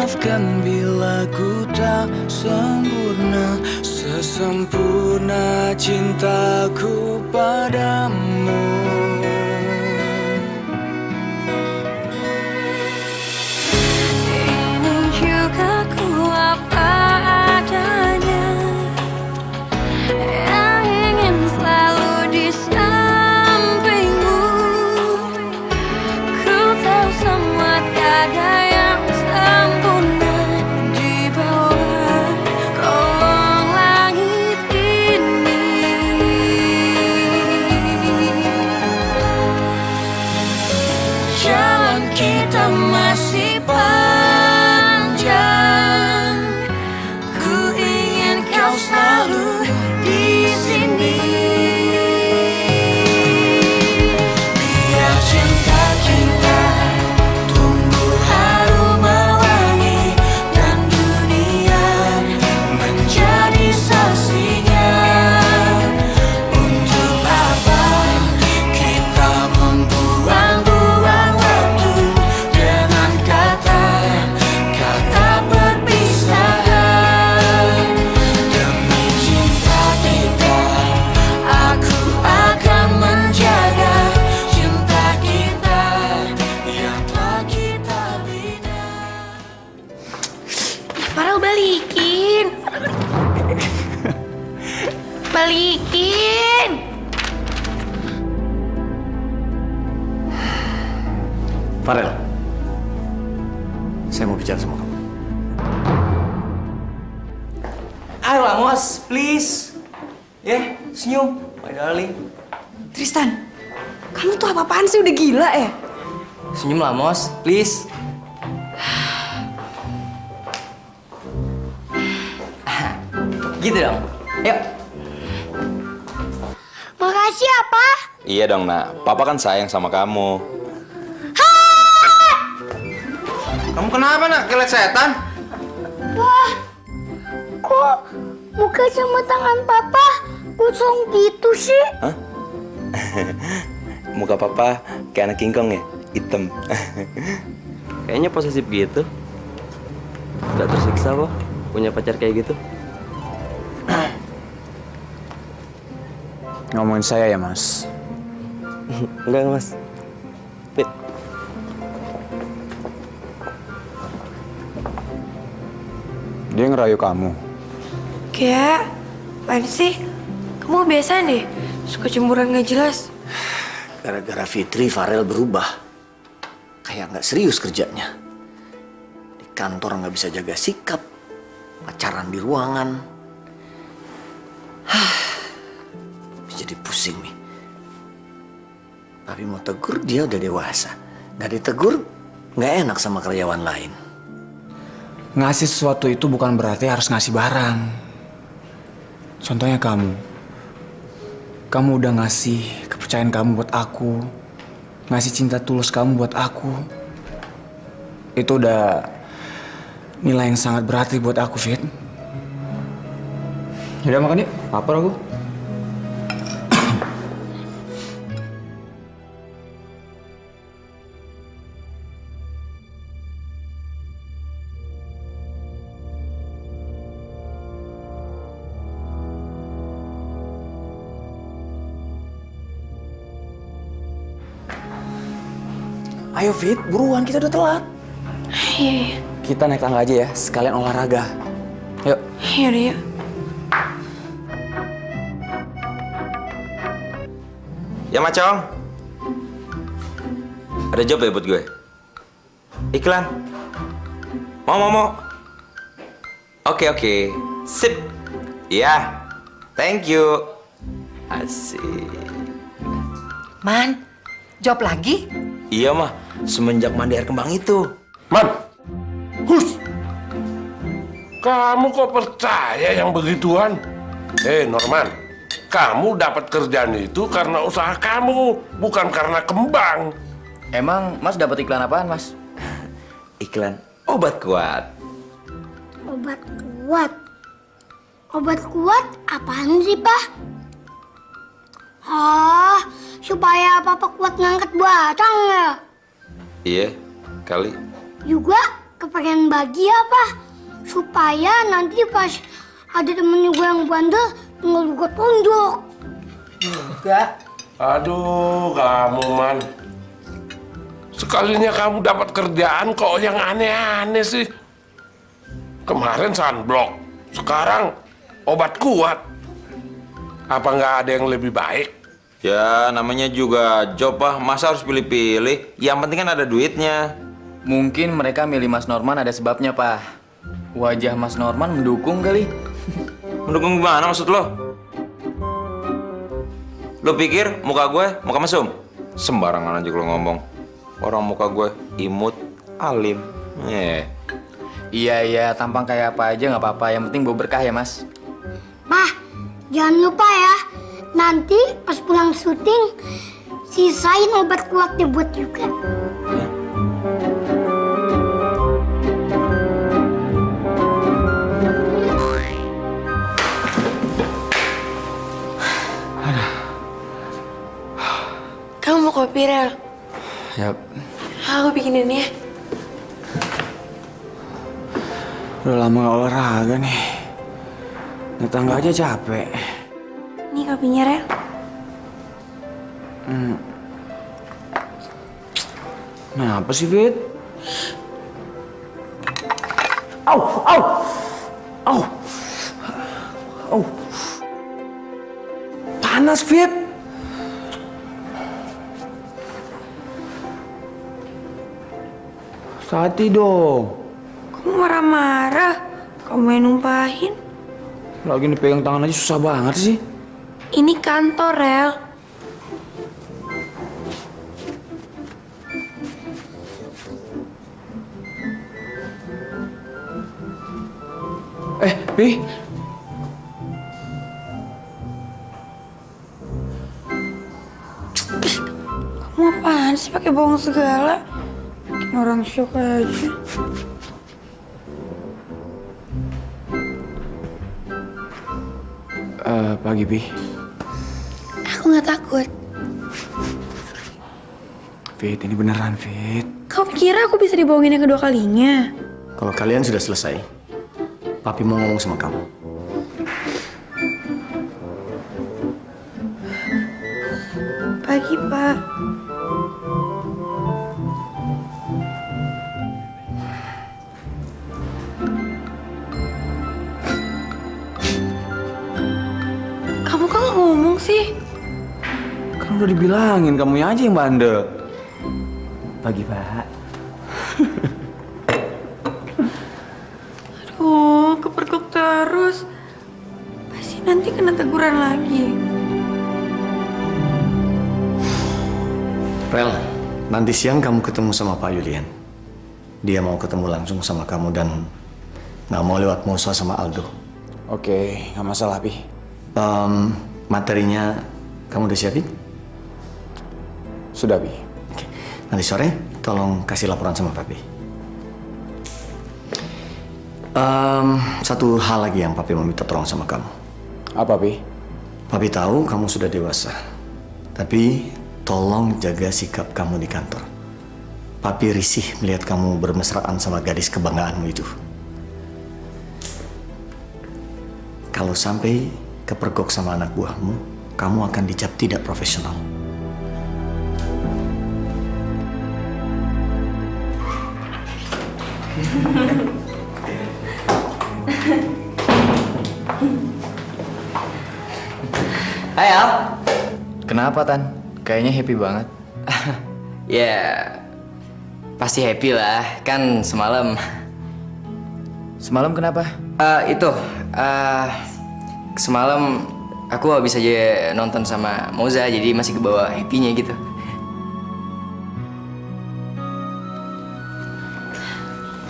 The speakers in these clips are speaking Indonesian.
maafkan bila ku tak sempurna, sesempurna cintaku padamu. Ini juga ku apa adanya, yang ingin selalu di sampingmu. Ku tahu semua tiada yang sempurna di bawah kolong langit ini. Jalan kita masih panjang, ku ingin kau selalu di sini. Biar cinta kita tumbuh harum mewangi, dan dunia menjadi saksinya. Untuk apa kita membuang-buang waktu dengan kata-kata perpisahan. Demi cinta kita, aku akan menjaga cinta kita yang telah kita bina. Farel, balikin. Balikin. Farel, saya mau bicara sama kamu. Ayolah, Mos, please. Senyum, my darling. Tristan, kamu tuh apa-apaan sih? Udah gila ya? Senyumlah, Mos, please. Gitu dong. Yuk. Makasih ya, Pak. Iya dong, nak. Papa kan sayang sama kamu. Kamu kenapa, nak? Kelet setan? Wah, kok muka sama tangan Papa kosong gitu sih? Hah? Muka papa kayak anak King Kong ya? Hitam. Kayaknya posesif gitu. Gak tersiksa kok punya pacar kayak gitu. Ngomongin saya ya, Mas. Enggak, Mas. Fit. Dia ngerayu kamu. Kayak, apaan sih? Kamu biasa deh, suka cemburuan gak jelas. Gara-gara Fitri, Farel berubah. Kayak nggak serius kerjanya. Di kantor nggak bisa jaga sikap. Pacaran di ruangan. Jadi pusing nih. Tapi mau tegur, dia udah dewasa. Nggak ditegur, nggak enak sama karyawan lain. Ngasih sesuatu itu bukan berarti harus ngasih barang. Contohnya kamu. Kamu udah ngasih kepercayaan kamu buat aku. Ngasih cinta tulus kamu buat aku. Itu udah nilai yang sangat berarti buat aku, Fit. Yaudah makan yuk, lapar aku. Ayo Fit, buruan, kita udah telat. Iya, Kita naik tangga aja ya, sekalian olahraga. Yuk. yaudah yuk. Ya, Macong. Ada job ya buat gue? Iklan? Mau. Oke. Sip. Iya. Thank you. Asik. Man, job lagi? Iya, mah. Semenjak mandi air kembang itu. Man, hus! Kamu kok percaya yang begituan? Norman, kamu dapat kerjaan itu karena usaha kamu, bukan karena kembang. Emang Mas dapat iklan apaan, Mas? Iklan obat kuat. Obat kuat? Obat kuat apaan sih, Pak? Supaya Papa kuat ngangkat batang ya? Iya, kali. Juga kepengen bahagia, Pak. Supaya nanti pas ada temennya gue yang bandel, tinggal gue tunjuk. Enggak. Aduh, kamu Man. Sekalinya kamu dapat kerjaan kok yang aneh-aneh sih. Kemarin sunblock, sekarang obat kuat. Apa nggak ada yang lebih baik? Ya, namanya juga job, ah. Masa harus pilih-pilih? Yang penting kan ada duitnya. Mungkin mereka milih Mas Norman ada sebabnya, Pak. Wajah Mas Norman mendukung kali. Mendukung gimana maksud lo? Lo pikir muka gue muka mesum? Sembarangan aja kalau ngomong. Orang muka gue imut, alim. Iya, tampang kayak apa aja nggak apa-apa. Yang penting bawa berkah ya, Mas. Pak, jangan lupa ya. Nanti pas pulang syuting, sisain obat kuatnya buat juga. Kamu mau kopi, Rel? Yap. Aku bikinin ya. Udah lama gak olahraga nih. Naik tangga aja capek. Ini kopinya, Rel. Kenapa sih, Fit? Au. Panas, Fit. Hati dong. Kamu marah-marah? Kamu yang numpahin? Lagi dipegang tangan aja susah banget sih. Ini kantor, Rel. Pi. Kamu apaan sih pakai bohong segala? Bikin orang shock aja. Pagi, Pi. Aku nggak takut. Fit, ini beneran, Fit. Kamu kira aku bisa dibohongin yang kedua kalinya? Kalau kalian sudah selesai, Papi mau ngomong sama kamu. Pagi, Pak. Kamu kan nggak ngomong sih? Kan udah dibilangin kamu aja yang bandel. Pagi, Pak. Aduh, kepergok terus. Pasti nanti kena teguran lagi. Rel, nanti siang kamu ketemu sama Pak Yulian. Dia mau ketemu langsung sama kamu dan nggak mau lewat Musa sama Aldo. Oke, nggak masalah, Pi. Materinya kamu udah siapin? Sudah, Pi. Oke. Nanti sore tolong kasih laporan sama Papi. Satu hal lagi yang Papi mau minta tolong sama kamu. Apa, Pi? Papi tahu kamu sudah dewasa, tapi tolong jaga sikap kamu di kantor. Papi risih melihat kamu bermesraan sama gadis kebanggaanmu itu. Kalau sampai kepergok sama anak buahmu, kamu akan dicap tidak profesional. Hai Al. Kenapa, Tan? Kayaknya happy banget. Ya, pasti happy lah. Kan semalam. Semalam kenapa? Semalam aku habis aja nonton sama Moza, jadi masih kebawa happy-nya gitu.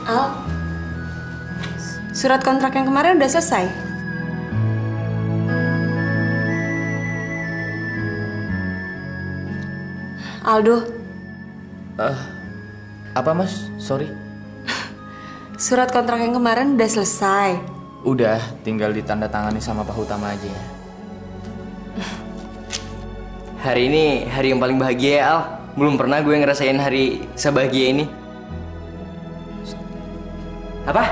Al, surat kontrak yang kemarin udah selesai? Aldo, Apa, Mas? Sorry. surat kontrak yang kemarin udah selesai. Udah, tinggal ditandatangani sama Pak Utama aja. Hari ini hari yang paling bahagia ya, Al. Belum pernah gue ngerasain hari sebahagia ini. Apa?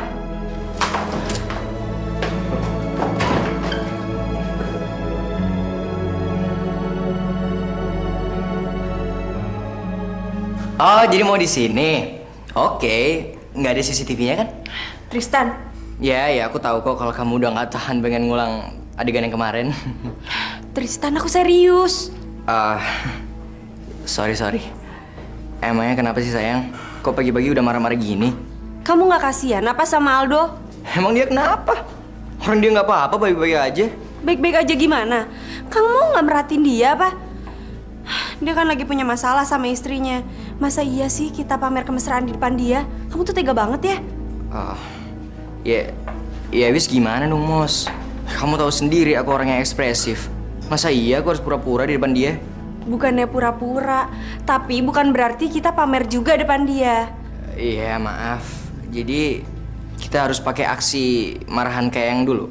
Oh, jadi mau di sini? Oke, nggak ada CCTV-nya kan? Tristan, Ya, aku tahu kok kalau kamu udah nggak tahan pengen ngulang adegan yang kemarin. Tristan aku serius. Ah, sorry. Emangnya kenapa sih sayang? Kok pagi-pagi udah marah-marah gini? Kamu nggak kasihan apa sama Aldo? Emang dia kenapa? Orang dia nggak apa-apa, baik-baik aja. Baik-baik aja gimana? Kamu nggak merhatiin dia apa? Dia kan lagi punya masalah sama istrinya. Masa iya sih kita pamer kemesraan di depan dia? Kamu tuh tega banget ya? Ah, ya wis gimana dong, Mos? Kamu tahu sendiri aku orang yang ekspresif. Masa iya aku harus pura-pura di depan dia? Bukannya pura-pura, tapi bukan berarti kita pamer juga depan dia. Iya, maaf. Jadi kita harus pakai aksi marahan kayak yang dulu.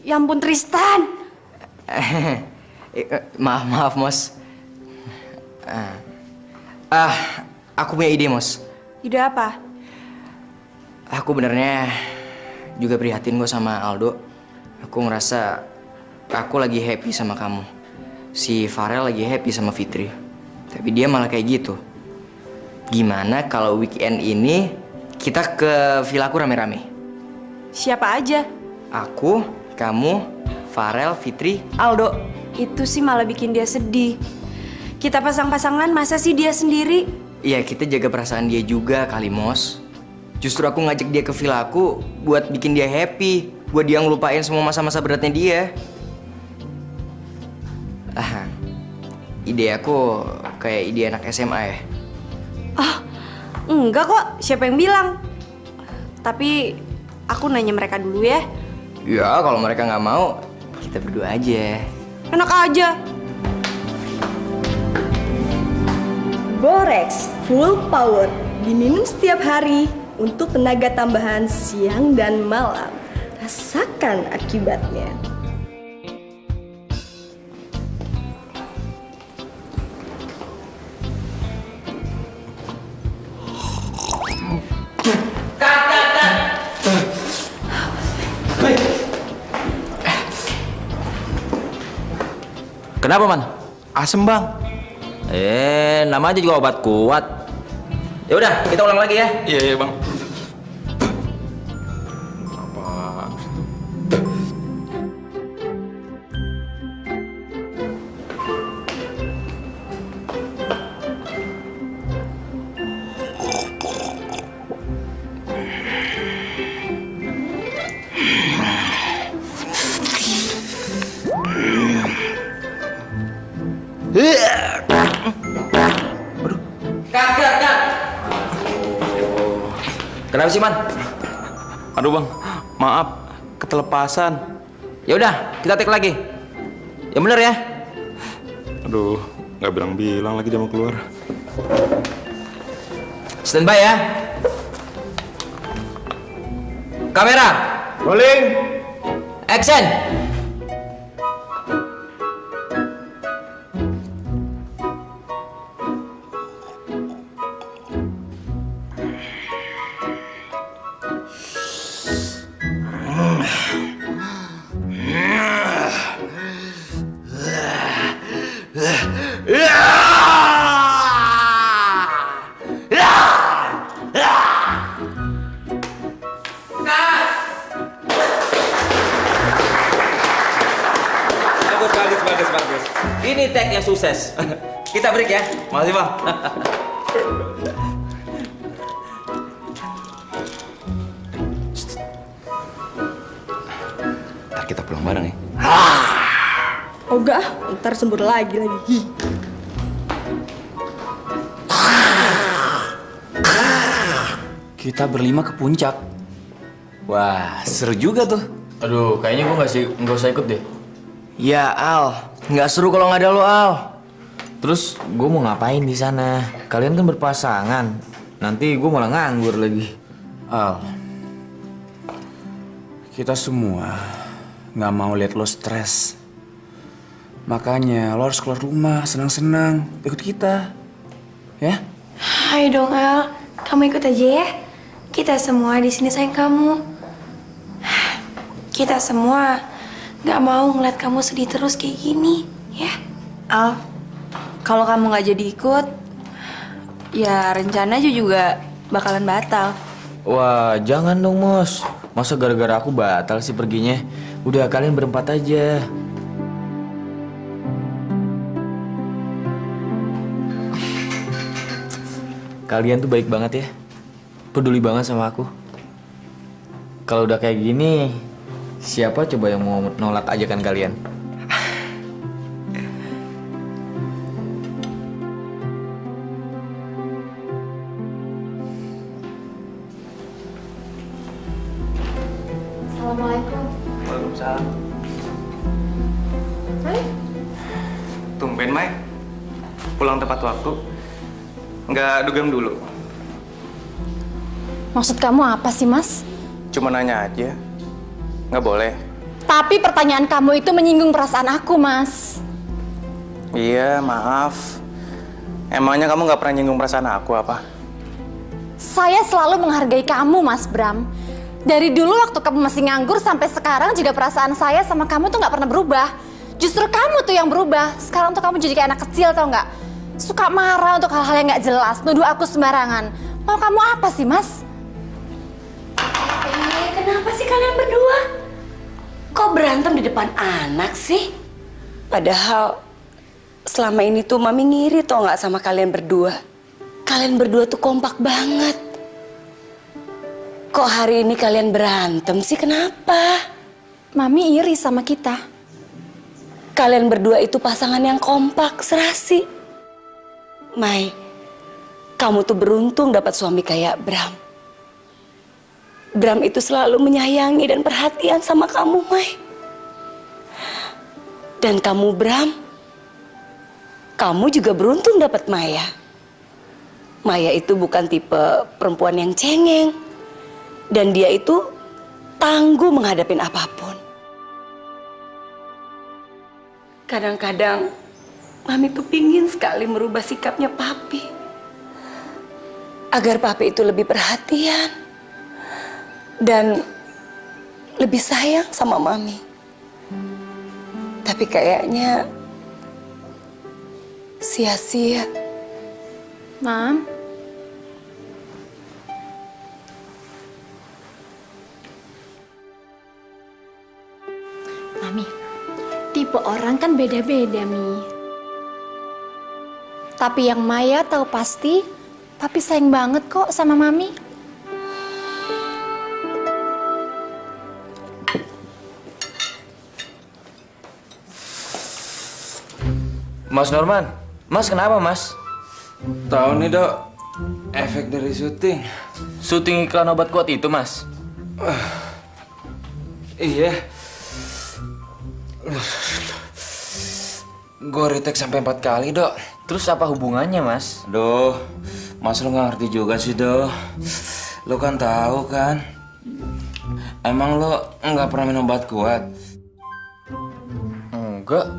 Ya ampun Tristan. Maaf, Mos. Aku punya ide, Mos. Ide apa? Aku benernya juga prihatin kok sama Aldo. Aku ngerasa aku lagi happy sama kamu. Si Farel lagi happy sama Fitri. Tapi dia malah kayak gitu. Gimana kalau weekend ini kita ke villaku rame-rame? Siapa aja? Aku, kamu, Farel, Fitri, Aldo. Itu sih malah bikin dia sedih. Kita pasang-pasangan, masa sih dia sendiri? Iya, kita jaga perasaan dia juga kali, Mos. Justru aku ngajak dia ke villaku buat bikin dia happy, buat dia ngelupain semua masa-masa beratnya dia. Ide aku kayak ide anak SMA ya. Enggak kok, siapa yang bilang? Tapi aku nanya mereka dulu ya. Ya, kalau mereka nggak mau, kita berdua aja. Enak aja. Borex Full Power diminum setiap hari untuk tenaga tambahan siang dan malam. Rasakan akibatnya. Kenapa, Man? Asem, Bang. Nama aja juga obat kuat. Ya udah, kita ulang lagi ya. Iya, Bang. Kak. Kenapa sih, Man? Aduh, Bang. Maaf, ketelepasan. Ya udah, kita take lagi. Ya bener ya. Aduh, nggak bilang-bilang lagi dia mau keluar. Standby ya. Kamera. Rolling. Action. Bagus. Ini tag yang sukses. Kita break ya. Makasih, Bang. Ntar kita pulang bareng ya. Oh enggak, ntar sembur lagi. Kita berlima ke puncak. Wah, seru juga tuh. Aduh, kayaknya gue nggak usah ikut deh. Ya Al, nggak seru kalau nggak ada lo Al. Terus gue mau ngapain di sana? Kalian kan berpasangan. Nanti gue malah nganggur lagi. Al, kita semua nggak mau lihat lo stres. Makanya lo harus keluar rumah, senang-senang, ikut kita, ya? Hai dong El, kamu ikut aja ya. Kita semua di sini sayang kamu. Kita semua nggak mau ngeliat kamu sedih terus kayak gini, ya. Al, kalau kamu nggak jadi ikut, ya rencana juga bakalan batal. Wah, jangan dong, Mos. Masa gara-gara aku batal sih perginya? Udah, kalian berempat aja. Kalian tuh baik banget ya. Peduli banget sama aku. Kalau udah kayak gini, siapa coba yang mau nolak ajakan kalian? Assalamualaikum. Waalaikumsalam. Tumben, Mai. Pulang tepat waktu. Nggak dugem dulu. Maksud kamu apa sih, Mas? Cuma nanya aja. Nggak boleh. Tapi pertanyaan kamu itu menyinggung perasaan aku, Mas. Iya, maaf. Emangnya kamu nggak pernah nyinggung perasaan aku apa? Saya selalu menghargai kamu, Mas Bram. Dari dulu waktu kamu masih nganggur sampai sekarang juga perasaan saya sama kamu tuh nggak pernah berubah. Justru kamu tuh yang berubah. Sekarang tuh kamu jadi kayak anak kecil, tau nggak? Suka marah untuk hal-hal yang nggak jelas, nuduh aku sembarangan. Mau kamu apa sih, Mas? Kenapa sih kalian berdua? Kok berantem di depan anak sih? Padahal selama ini tuh Mami ngiri tau nggak sama kalian berdua. Kalian berdua tuh kompak banget. Kok hari ini kalian berantem sih? Kenapa? Mami iri sama kita. Kalian berdua itu pasangan yang kompak, serasi. Mai, kamu tuh beruntung dapat suami kayak Bram. Bram itu selalu menyayangi dan perhatian sama kamu, Mai. Dan kamu, Bram, kamu juga beruntung dapat Maya. Maya itu bukan tipe perempuan yang cengeng. Dan dia itu tangguh menghadapin apapun. Kadang-kadang Mami tuh pingin sekali merubah sikapnya Papi. Agar Papi itu lebih perhatian. Dan lebih sayang sama Mami. Tapi kayaknya sia-sia. Mam. Mami, tipe orang kan beda-beda, Mi. Tapi yang Maya tahu pasti, Papi sayang banget kok sama Mami. Mas Norman, Mas kenapa, Mas? Tahu nih, Dok. Efek dari syuting. Syuting iklan obat kuat itu, Mas? Iya. Gue retake sampai 4 kali, Dok. Terus apa hubungannya, Mas? Duh, Mas lu nggak ngerti juga sih, Dok. Lo kan tahu kan? Emang lo nggak pernah minum obat kuat? Enggak.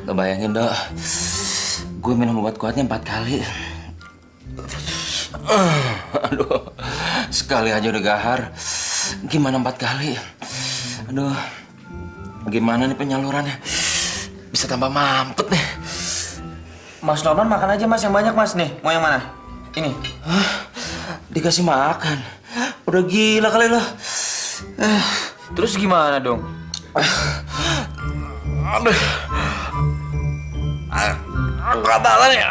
Lo bayangin, Dok. Gue minum obat kuatnya 4 kali. Aduh, sekali aja udah gahar. Gimana 4 kali? Aduh, gimana nih penyalurannya? Bisa tambah mampet nih. Mas Norman makan aja, Mas, yang banyak, Mas. Nih, mau yang mana? Ini. Dikasih makan. Udah gila kali lo. Terus gimana dong? Aduh. Enggak tahan ya.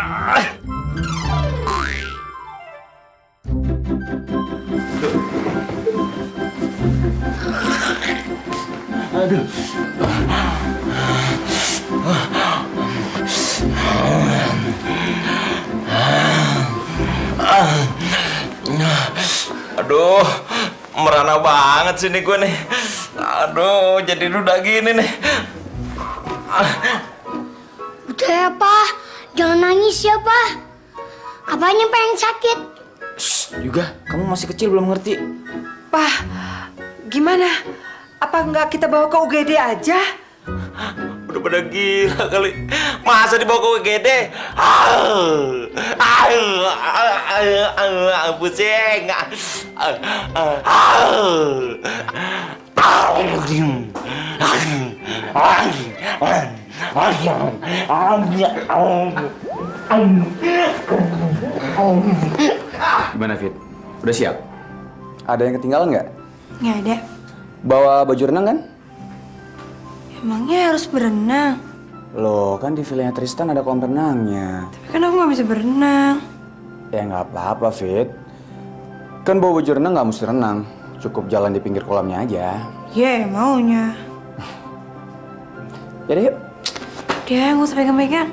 Aduh. Aduh, merana banget sih nih gue nih. Aduh, jadi duda gini nih. Udah ya, Pak. Jangan nangis ya, Pak. Apanya pengen sakit? Juga, kamu masih kecil belum ngerti. Gimana? Apa nggak kita bawa ke UGD aja? Udah pada gila kali. Masa dibawa ke UGD? Pusing. Gimana, Fit? Udah siap? Ada yang ketinggalan nggak? Nggak ada. Bawa baju renang kan? Emangnya harus berenang? Loh, kan di villanya Tristan ada kolam renangnya. Tapi kan aku nggak bisa berenang. Ya nggak apa-apa, Fit. Kan bawa baju renang nggak mesti renang. Cukup jalan di pinggir kolamnya aja. Iya, maunya. Yaudah yuk. Dia nggak usah pegang-pegang.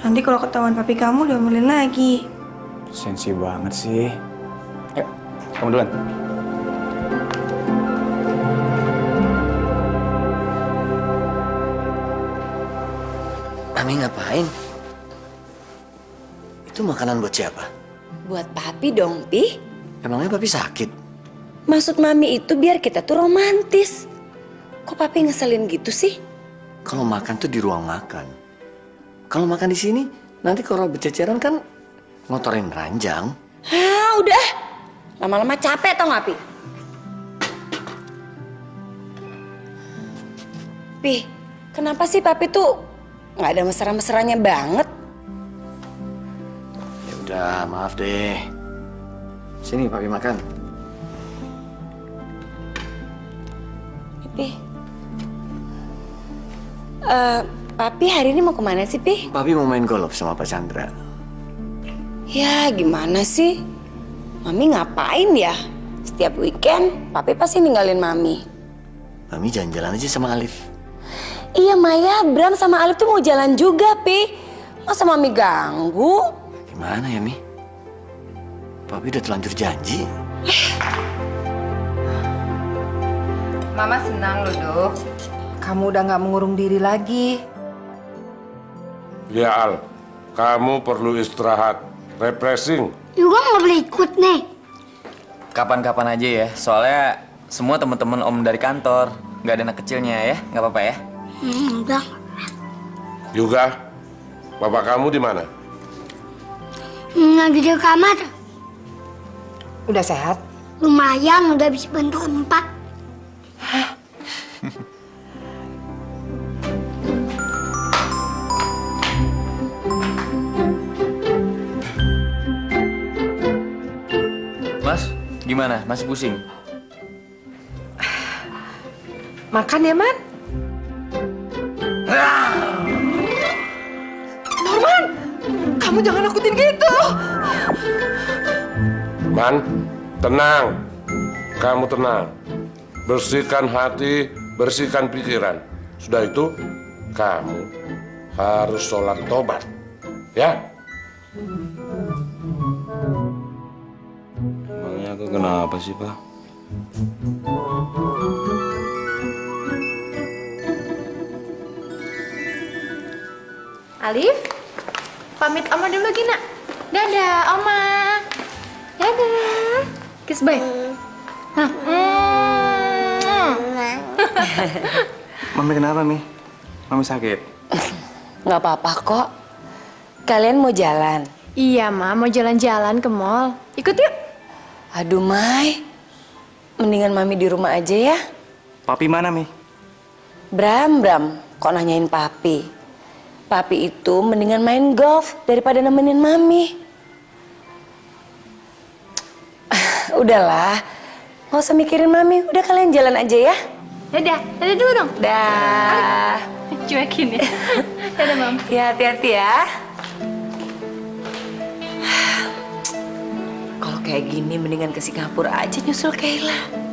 Nanti kalau ketahuan papi kamu diomelin lagi. Sensi banget sih. Ayo, kamu duluan. Mami ngapain? Itu makanan buat siapa? Buat papi dong, Pi. Emangnya papi sakit? Maksud mami itu biar kita tuh romantis. Kok papi ngeselin gitu sih? Kalau makan tuh di ruang makan. Kalau makan di sini, nanti kalau berceceran kan ngotorin ranjang. Hah, udah. Lama-lama capek tau gak, Pi? Pi, kenapa sih papi tuh nggak ada mesra-mesranya banget? Ya udah, maaf deh. Sini papi makan. Pi, papi hari ini mau kemana sih, Pi? Papi mau main golf sama Pak Chandra. Ya, gimana sih? Mami ngapain ya? Setiap weekend, papi pasti ninggalin mami. Mami jalan-jalan aja sama Alif. Iya, Maya, Bram sama Alif tuh mau jalan juga, Pi. Masa mami ganggu? Gimana ya, Mi? Papi udah telanjur janji. Mama senang loh, Dok. Kamu udah gak mengurung diri lagi. Ya Al, kamu perlu istirahat, refreshing. Juga nggak boleh ikut nih. Kapan-kapan aja ya, soalnya semua teman-teman Om dari kantor. Nggak ada anak kecilnya ya, nggak apa-apa ya? Udah. Juga, bapak kamu di mana? Lagi di kamar. Udah sehat? Lumayan, udah bisa bentuk 4. Mas, gimana? Masih pusing? Makan ya, Man? Norman, kamu jangan nakutin gitu. Man, tenang. Kamu tenang. Bersihkan hati, bersihkan pikiran. Sudah itu, kamu harus sholat tobat. Ya? Emangnya aku kenapa sih, Pak? Alif, pamit Oma dulu Gina. Dadah, Oma. Dadah. Kiss bye. Mami kenapa, Mi? Mami sakit? Nggak apa-apa kok. Kalian mau jalan? Iya, Ma, mau jalan-jalan ke mall. Ikut yuk. Aduh, Mai. Mendingan Mami di rumah aja ya. Papi mana, Mi? Bram, kok nanyain Papi? Papi itu mendingan main golf daripada nemenin Mami. Udahlah, nggak usah mikirin Mami. Udah kalian jalan aja ya. Dadah, dadah dulu dong. Dah. Cuekin ya. Dadah, Mam. Ya, hati-hati ya. Kalau kayak gini mendingan ke Singapura aja nyusul Kayla.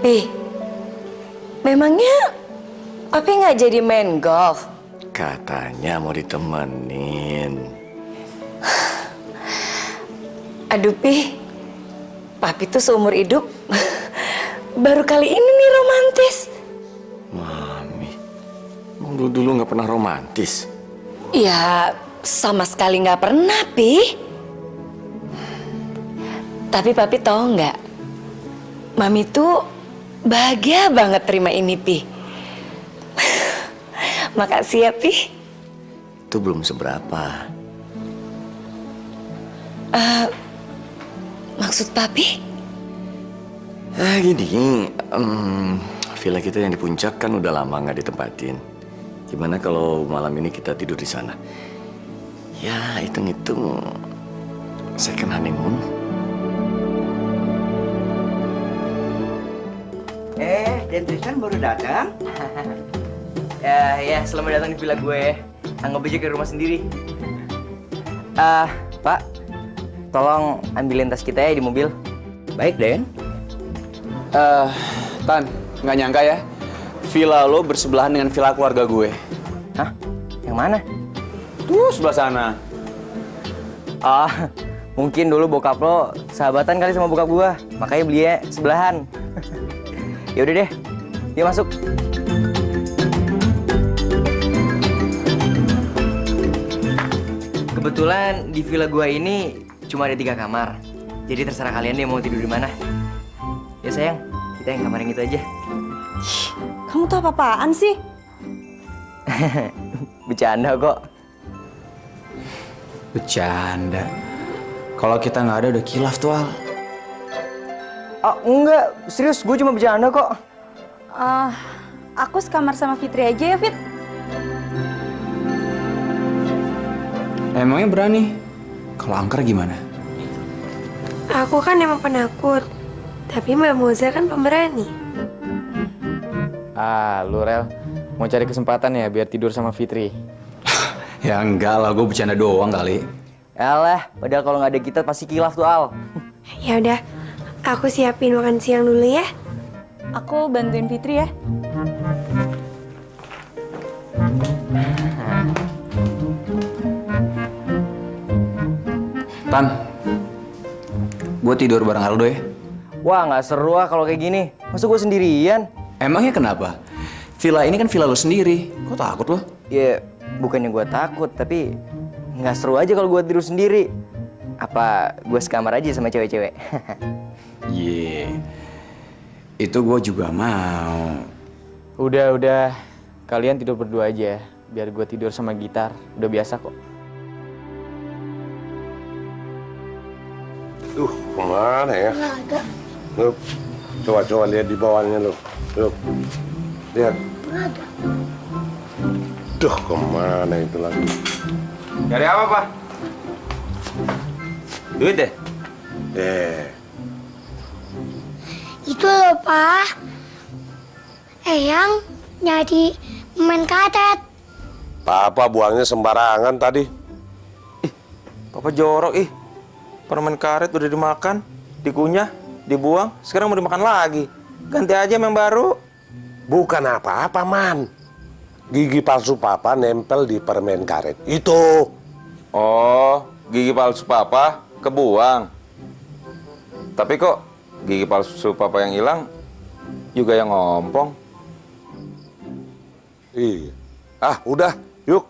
Pi, memangnya Papi nggak jadi main golf? Katanya mau ditemenin. Aduh, Pi. Papi tuh seumur hidup baru kali ini nih romantis. Mami, emang dulu nggak pernah romantis? Ya, sama sekali nggak pernah, Pi. Tapi Papi tahu nggak? Mami tuh bahagia banget terima ini, Pi. Makasih ya, Pi. Itu belum seberapa. Maksud Papi? Gini, villa kita yang di puncak kan udah lama nggak ditempatin. Gimana kalau malam ini kita tidur di sana? Ya, hitung-hitung second honeymoon. Dan Tristan baru datang. Ya, selamat datang di villa gue. Anggap aja ke rumah sendiri. Pak, tolong ambilin tas kita ya di mobil. Baik, Den. Tan, nggak nyangka ya, villa lo bersebelahan dengan villa keluarga gue. Hah? Yang mana? Tuh, sebelah sana. Mungkin dulu bokap lo sahabatan kali sama bokap gua, makanya belinya sebelahan. Ya udah deh, yuk masuk. Kebetulan di villa gua ini cuma ada 3 kamar, jadi terserah kalian deh mau tidur di mana. Ya sayang, kita yang kamar yang itu aja. Kamu tuh apa-apaan sih? Bercanda kok. Bercanda. Kalau kita nggak ada udah kilaf tuh, Al. Enggak, serius, gue cuma bercanda kok. Aku sekamar sama Fitri aja ya, Fit. Emangnya berani? Kalau angker gimana? Aku kan emang penakut, tapi Mbak Moza kan pemberani. Lu Rel, mau cari kesempatan ya biar tidur sama Fitri? Ya enggak lah, gue bercanda doang kali. Yalah, padahal kalau nggak ada kita pasti kilaf tuh, Al. Ya udah, aku siapin makan siang dulu ya. Aku bantuin Fitri ya. Tan, gue tidur bareng Aldo ya. Wah, nggak seru kalau kayak gini. Masa gue sendirian? Emangnya kenapa? Villa ini kan villa lo sendiri. Kok takut lo? Ya, bukannya gue takut, tapi nggak seru aja kalau gue tidur sendiri. Apa gue sekamar aja sama cewek-cewek? Itu gue juga mau. Udah. Kalian tidur berdua aja. Biar gue tidur sama gitar. Udah biasa kok. Kemana ya? Nggak ada. Lu, coba lihat di bawahnya lu. Lu, lihat. Nggak ada. Duh, kemana itu lagi? Cari apa, Pak? Duit deh. Itu loh, Pak. Eyang jadi pemain karet. Papa buangnya sembarangan tadi. Papa jorok, permen karet udah dimakan, dikunyah, dibuang, sekarang mau dimakan lagi. Ganti aja yang baru. Bukan apa-apa, Man. Gigi palsu Papa nempel di permen karet. Itu. Oh, gigi palsu Papa kebuang. Tapi kok gigi palsu Papa yang hilang juga yang ngompong. Iya. Udah, yuk.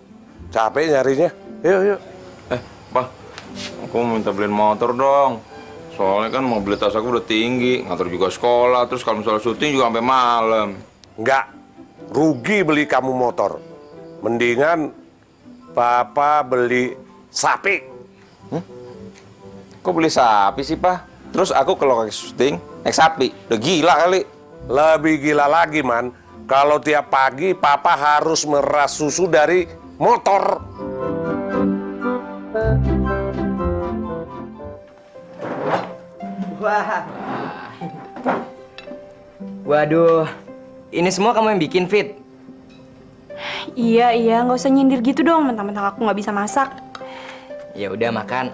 Capek nyarinya. Yuk. Pak, aku mau minta beliin motor dong. Soalnya kan mobilitas aku udah tinggi, ngatur juga sekolah, terus kalau misalnya syuting juga sampai malam. Enggak, rugi beli kamu motor. Mendingan Papa beli sapi. Kok beli sapi sih, Pak? Terus aku kalau lagi syuting, naik sapi. Udah gila kali. Lebih gila lagi, Man. Kalau tiap pagi Papa harus meras susu dari motor. Wah. Waduh. Ini semua kamu yang bikin, Fit? Iya, nggak usah nyindir gitu dong, mentang-mentang aku nggak bisa masak. Ya udah makan,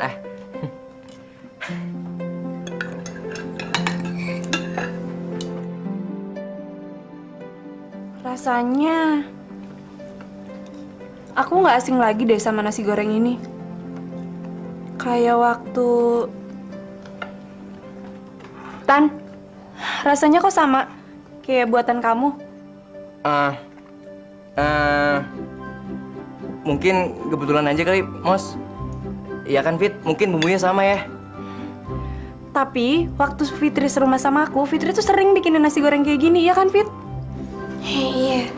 Rasanya aku nggak asing lagi deh sama nasi goreng ini. Kayak waktu Tan, rasanya kok sama kayak buatan kamu? Mungkin kebetulan aja kali, Mos. Iya kan, Fit? Mungkin bumbunya sama ya. Tapi waktu Fitri serumah sama aku, Fitri tuh sering bikinin nasi goreng kayak gini, ya kan, Fit? Iya.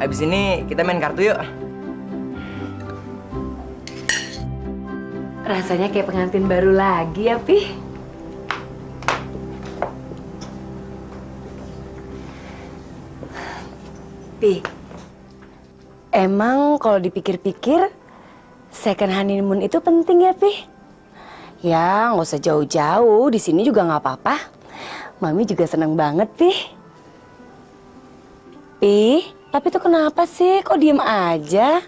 Abis ini kita main kartu yuk. Rasanya kayak pengantin baru lagi ya, Pi. Pi, emang kalau dipikir-pikir second honeymoon itu penting ya, Pi? Ya, nggak usah jauh-jauh, di sini juga nggak apa-apa. Mami juga seneng banget, Pi. Pi, tapi tuh kenapa sih? Kok diem aja?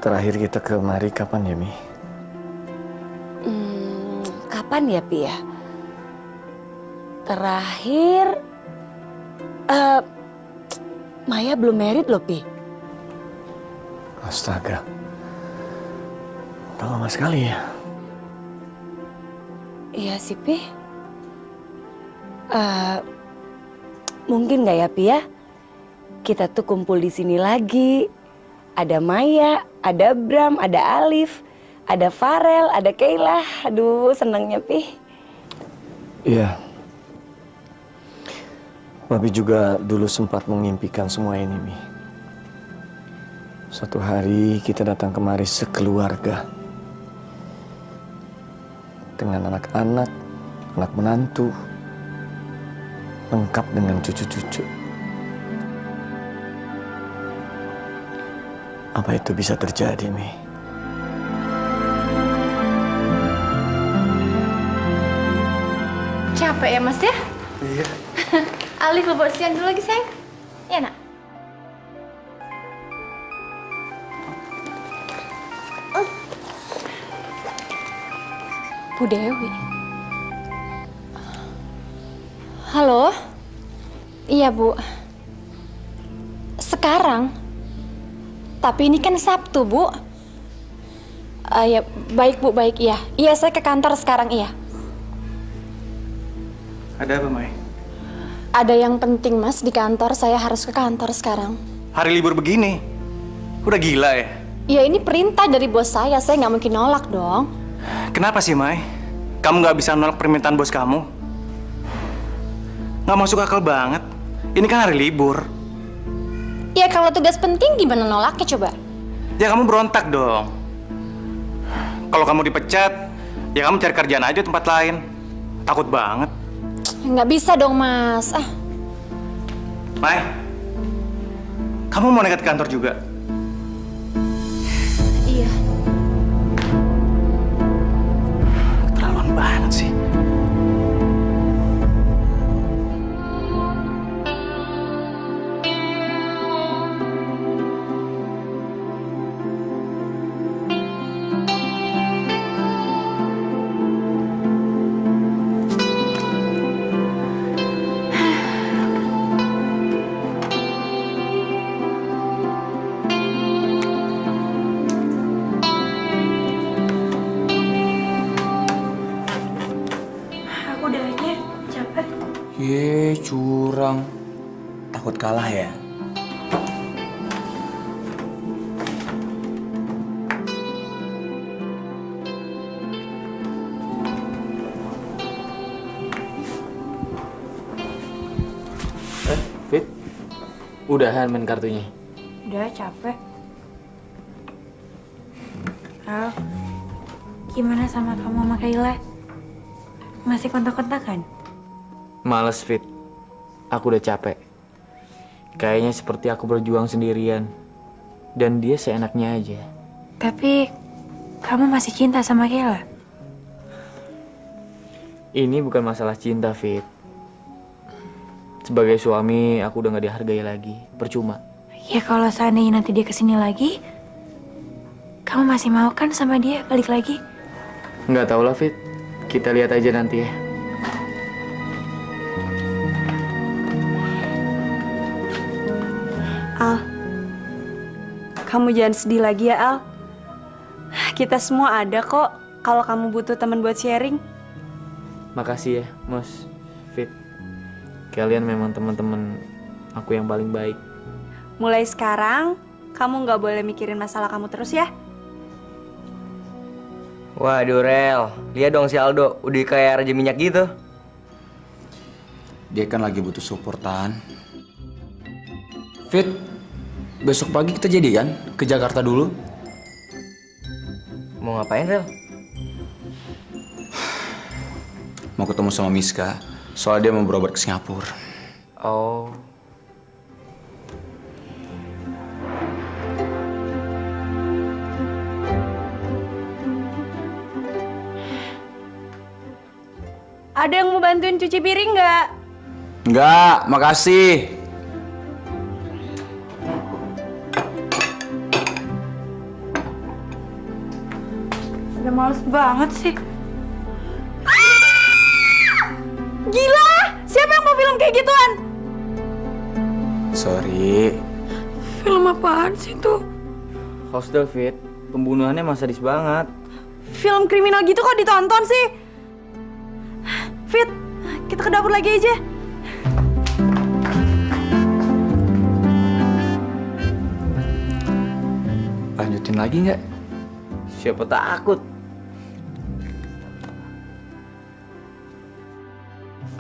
Terakhir kita kemari kapan ya, Mi? Kapan ya, Pi ya? Terakhir, Maya belum married loh, Pi. Astaga. Udah lama sekali ya. Iya sih, Pi. Mungkin nggak ya, Pi ya? Kita tuh kumpul di sini lagi. Ada Maya, ada Bram, ada Alif, ada Farel, ada Kayla. Aduh, senangnya, Pi. Iya. Mami juga dulu sempat mengimpikan semua ini, Mi. Suatu hari kita datang kemari sekeluarga. Dengan anak-anak, anak menantu, lengkap dengan cucu-cucu. Apa itu bisa terjadi, Mi? Capek ya, Mas ya? Iya. Alif bobo siang dulu lagi, sayang. Iya, Nak. Bu Dewi. Halo? Iya, Bu. Sekarang? Tapi ini kan Sabtu, Bu. Ya, baik, Bu, baik. Iya. Iya, saya ke kantor sekarang, iya. Ada apa, Mai? Ada yang penting, Mas, di kantor. Saya harus ke kantor sekarang. Hari libur begini? Udah gila ya? Ya, ini perintah dari bos saya nggak mungkin nolak dong. Kenapa sih, Mai? Kamu nggak bisa nolak permintaan bos kamu? Nggak masuk akal banget. Ini kan hari libur. Ya, kalau tugas penting gimana nolaknya coba? Ya kamu berontak dong. Kalau kamu dipecat, ya kamu cari kerjaan aja tempat lain. Takut banget. Nggak bisa dong, Mas. Mai, kamu mau nekat ke kantor juga? Iya. Keterlaluan banget sih. Curang. Takut kalah ya? Fit, udahan main kartunya. Udah capek. Al, gimana sama kamu sama Kayla? Masih kontak-kontakan? Males, Fit. Aku udah capek. Kayaknya seperti aku berjuang sendirian. Dan dia seenaknya aja. Tapi, kamu masih cinta sama Kayla? Ini bukan masalah cinta, Fit. Sebagai suami, aku udah gak dihargai lagi. Percuma. Ya kalau seandainya nanti dia kesini lagi, kamu masih mau kan sama dia balik lagi? Nggak tahu lah, Fit. Kita lihat aja nanti ya. Al, Kamu jangan sedih lagi ya, Al. Kita semua ada kok kalau kamu butuh teman buat sharing. Makasih ya, Mos, Fit. Kalian memang teman-teman aku yang paling baik. Mulai sekarang, kamu nggak boleh mikirin masalah kamu terus ya. Waduh, Rel. Lihat dong si Aldo, udah kayak raja minyak gitu. Dia kan lagi butuh supportan. Fit, besok pagi kita jadi kan ke Jakarta dulu. Mau ngapain, Rel? Mau ketemu sama Miska, soalnya dia mau berobat ke Singapura. Oh. Ada yang mau bantuin cuci piring nggak? Enggak, makasih. Udah males banget sih. Gila! Siapa yang mau film kayak gituan? Sorry. Film apaan sih tuh? Hostel, Fit. Pembunuhannya mah sadis banget. Film kriminal gitu kok ditonton sih? Fit, kita ke dapur lagi aja. Lanjutin lagi nggak? Siapa takut?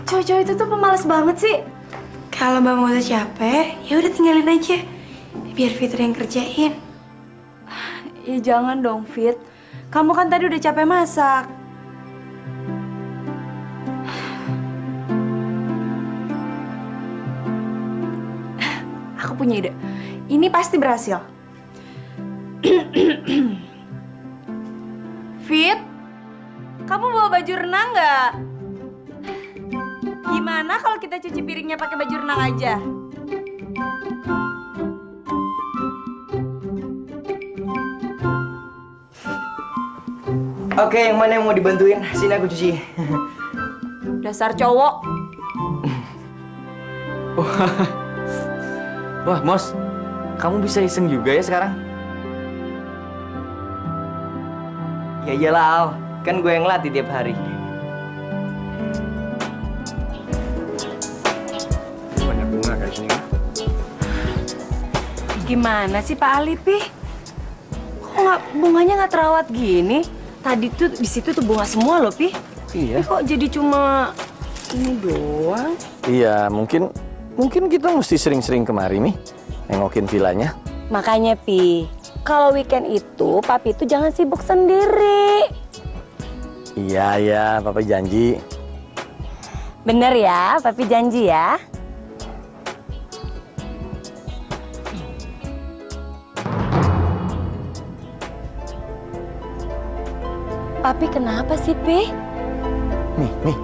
Cowok-cowok itu tuh pemalas banget sih. Kalau Mbak Moza capek, ya udah tinggalin aja. Biar Fitri yang kerjain. Ya jangan dong, Fit. Kamu kan tadi udah capek masak. Aku punya ide. Ini pasti berhasil. Fit, kamu bawa baju renang nggak? Gimana kalau kita cuci piringnya pakai baju renang aja? Oke, yang mana yang mau dibantuin? Sini aku cuci. Dasar cowok. Wah, Mos. Kamu bisa iseng juga ya sekarang? Ya iyalah, Al. Kan gue yang latih tiap hari. Banyak bunga kayak sini kan? Gimana sih Pak Ali, Pi? Kok bunganya nggak terawat gini? Tadi tuh di situ tuh bunga semua loh, Pi. Iya. Kok jadi cuma ini doang? Iya, mungkin kita mesti sering-sering kemari nih, nengokin vilanya. Makanya, Pi, kalau weekend itu Papi itu jangan sibuk sendiri. Iya, Papa janji. Bener ya, Papi janji ya. Papi kenapa sih, Pi? Nih.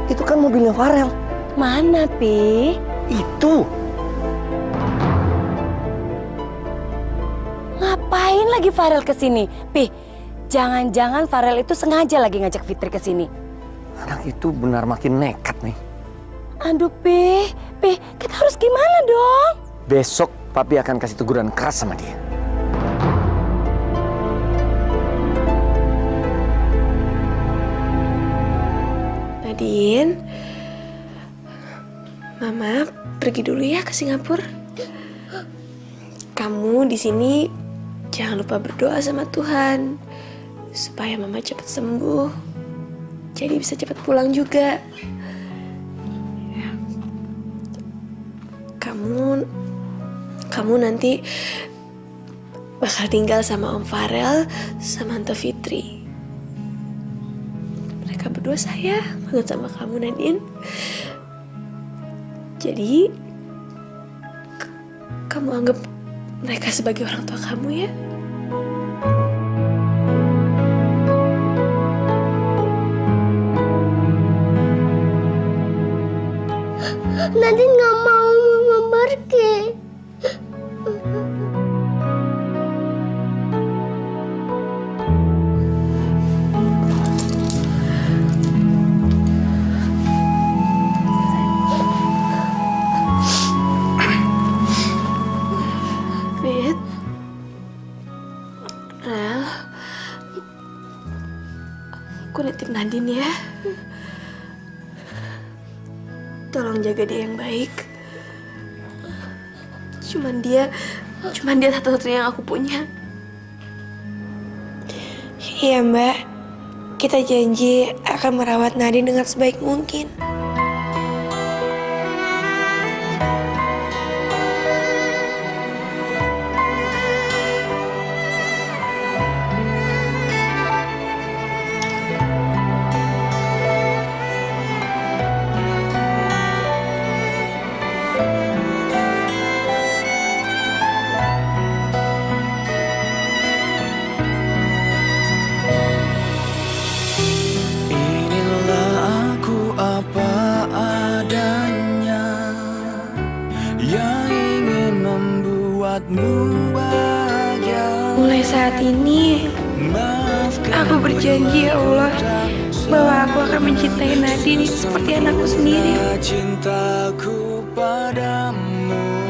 Itu kan mobilnya Farel. Mana, Pi? Itu. Ngapain lagi Farel kesini? Pi, jangan-jangan Farel itu sengaja lagi ngajak Fitri kesini. Anak itu benar makin nekat nih. Aduh, Pi, kita harus gimana dong? Besok Papi akan kasih teguran keras sama dia. Nadine, Mama pergi dulu ya ke Singapura. Kamu di sini jangan lupa berdoa sama Tuhan supaya Mama cepat sembuh. Jadi bisa cepat pulang juga. Kamu nanti bakal tinggal sama Om Farel sama Tante Fitri. Mereka berdua sayang banget sama kamu, Nadine. Jadi kamu anggap mereka sebagai orang tua kamu ya. Nadine nggak mau Mama pergi. tolong jaga dia yang baik. Cuman dia satu-satunya yang aku punya. Iya Mbak, kita janji akan merawat Nadine dengan sebaik mungkin. Mulai saat ini, aku berjanji ya Allah bahwa aku akan mencintai Nadine seperti anakku sendiri. Cintaku padamu.